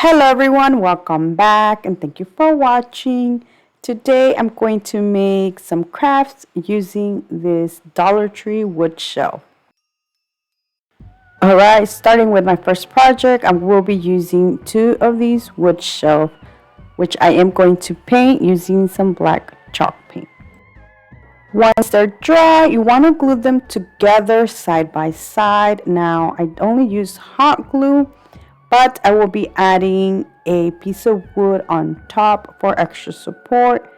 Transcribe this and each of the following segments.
Hello everyone, welcome back and thank you for watching. Today I'm going to make some crafts using this Dollar Tree wood shelf. Alright, starting with my first project, I will be using two of these wood shelves, which I am going to paint using some black chalk paint. Once they're dry, you want to glue them together side by side. Now, I only use hot glue, but I will be adding a piece of wood on top for extra support.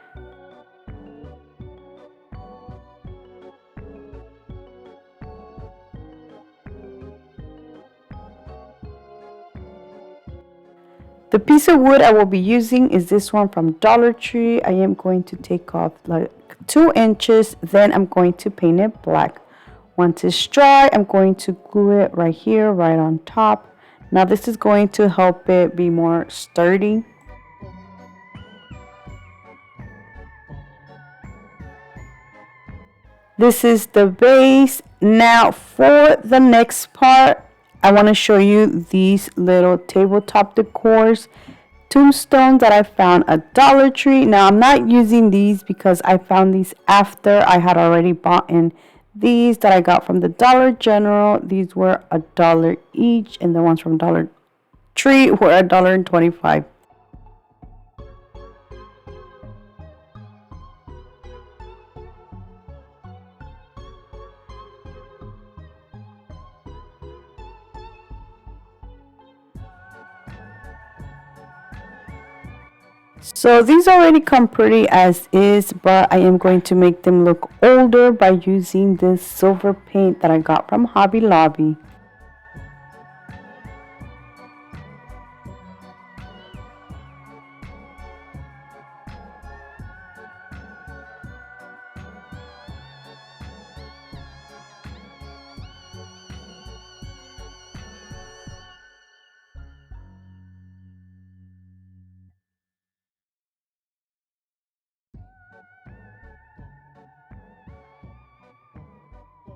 The piece of wood I will be using is this one from Dollar Tree. I am going to take off like 2 inches, then I'm going to paint it black. Once it's dry, I'm going to glue it right here, right on top. Now this is going to help it be more sturdy. This is the base. Now for the next part, I want to show you these little tabletop decors, tombstones that I found at Dollar Tree. Now I'm not using these because I found these after I had already bought in these that I got from the Dollar General. These were $1 each, and the ones from Dollar Tree were $1.25. So these already come pretty as is, but I am going to make them look older by using this silver paint that I got from Hobby Lobby.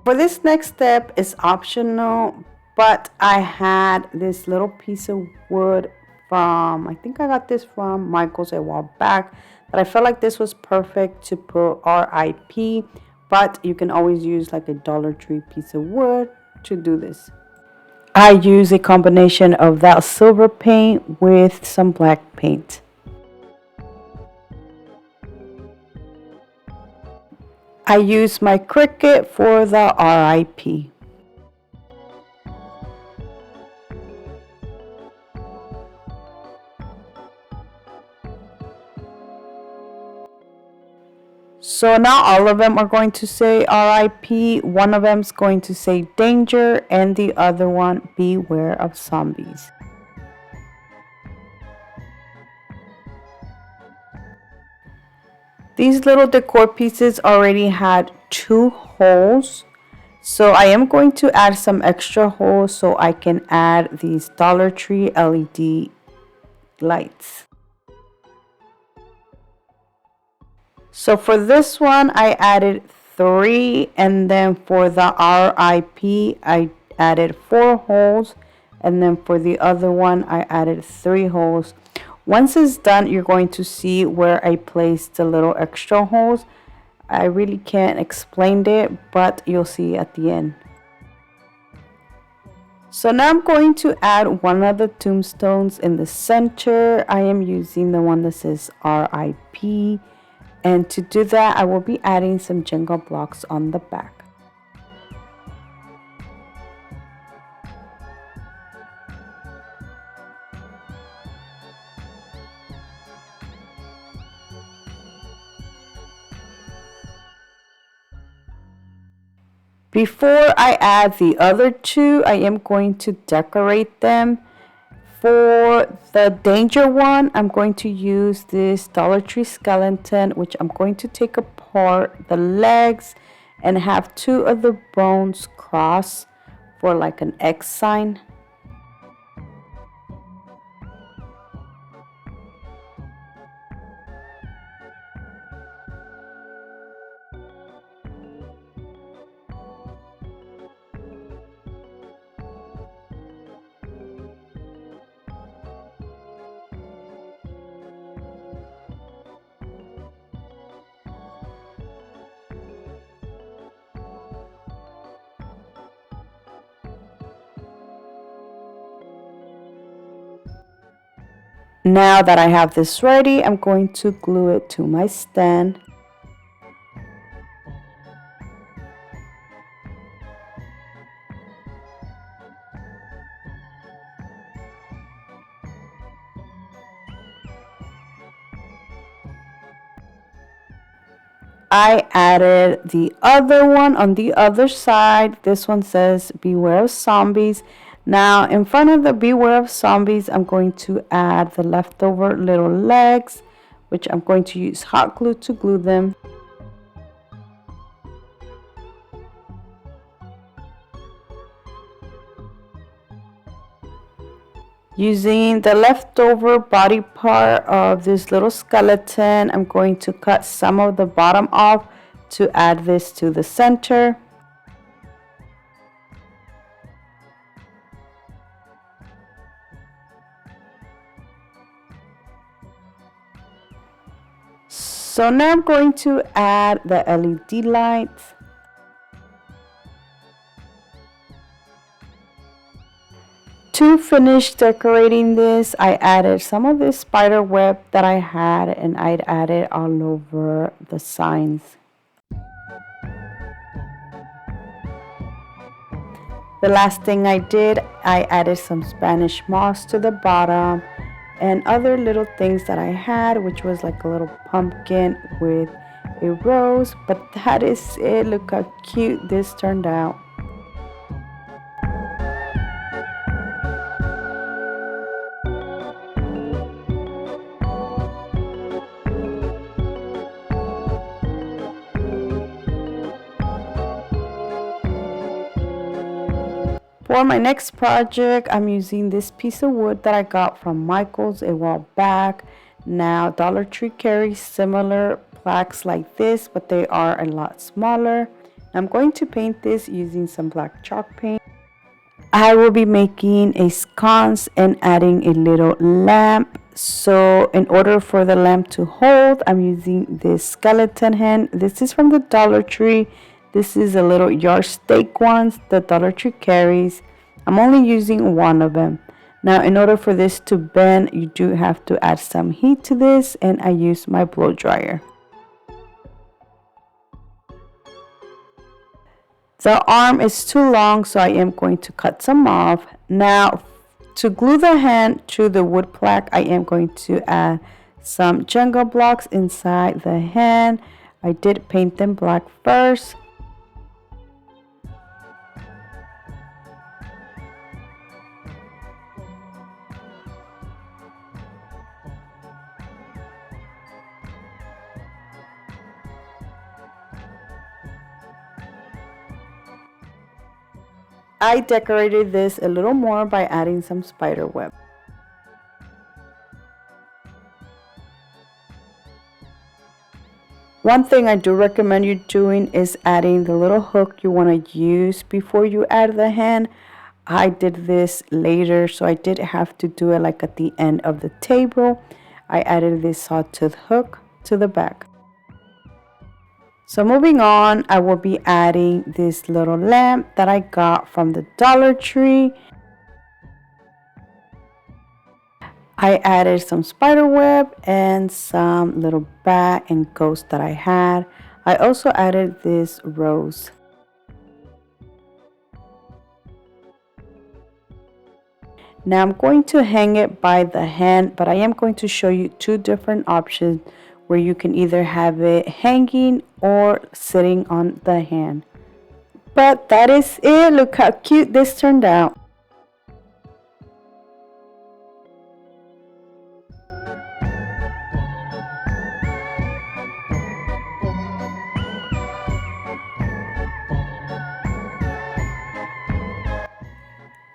For this next step is optional, but I had this little piece of wood from, I think I got this from Michael's a while back, but I felt like this was perfect to put RIP, but you can always use like a Dollar Tree piece of wood to do this. I use a combination of that silver paint with some black paint. I use my Cricut for the RIP. So now all of them are going to say RIP. One of them is going to say danger, and the other one beware of zombies. These little decor pieces already had 2 holes. So I am going to add some extra holes so I can add these Dollar Tree LED lights. So for this one, I added 3, and then for the RIP, I added 4 holes, and then for the other one, I added 3 holes. Once it's done, you're going to see where I placed the little extra holes. I really can't explain it, but you'll see at the end. So now I'm going to add one of the tombstones in the center. I am using the one that says RIP. And to do that, I will be adding some Jenga blocks on the back. Before I add the other 2, I am going to decorate them. For the danger one, I'm going to use this Dollar Tree skeleton, which I'm going to take apart the legs and have 2 of the bones cross for like an X sign. Now that I have this ready, I'm going to glue it to my stand. I added the other one on the other side. This one says beware of zombies. Now in front of the beware of zombies, I'm going to add the leftover little legs, which I'm going to use hot glue to glue them. Using the leftover body part of this little skeleton, I'm going to cut some of the bottom off to add this to the center. So now I'm going to add the LED lights. To finish decorating this, I added some of this spider web that I had, and I'd added all over the signs. The last thing I did, I added some Spanish moss to the bottom and other little things that I had, which was like a little pumpkin with a rose. But that is it. Look how cute this turned out. For my next project, I'm using this piece of wood that I got from Michael's a while back. Now, Dollar Tree carries similar plaques like this, but they are a lot smaller. I'm going to paint this using some black chalk paint. I will be making a sconce and adding a little lamp. So in order for the lamp to hold, I'm using this skeleton hen. This is from the Dollar Tree. This is a little yardstick ones that Dollar Tree carries. I'm only using one of them. Now, in order for this to bend, you do have to add some heat to this, and I use my blow dryer. The arm is too long, so I am going to cut some off. Now, to glue the hand to the wood plaque, I am going to add some Jenga blocks inside the hand. I did paint them black first. I decorated this a little more by adding some spider web. One thing I do recommend you doing is adding the little hook you want to use before you add the hand. I did this later, so I did have to do it like at the end of the table. I added this sawtooth hook to the back. So moving on, I will be adding this little lamp that I got from the Dollar Tree. I added some spider web and some little bat and ghost that I had. I also added this rose. Now I'm going to hang it by the hand, but I am going to show you two different options where you can either have it hanging or sitting on the hand. But that is it. Look how cute this turned out.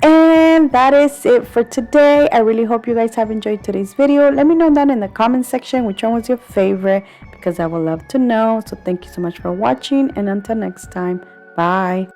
And that is it for today. I really hope you guys have enjoyed today's video. Let me know down in the comment section which one was your favorite, because I would love to know. So thank you so much for watching, and until next time, bye.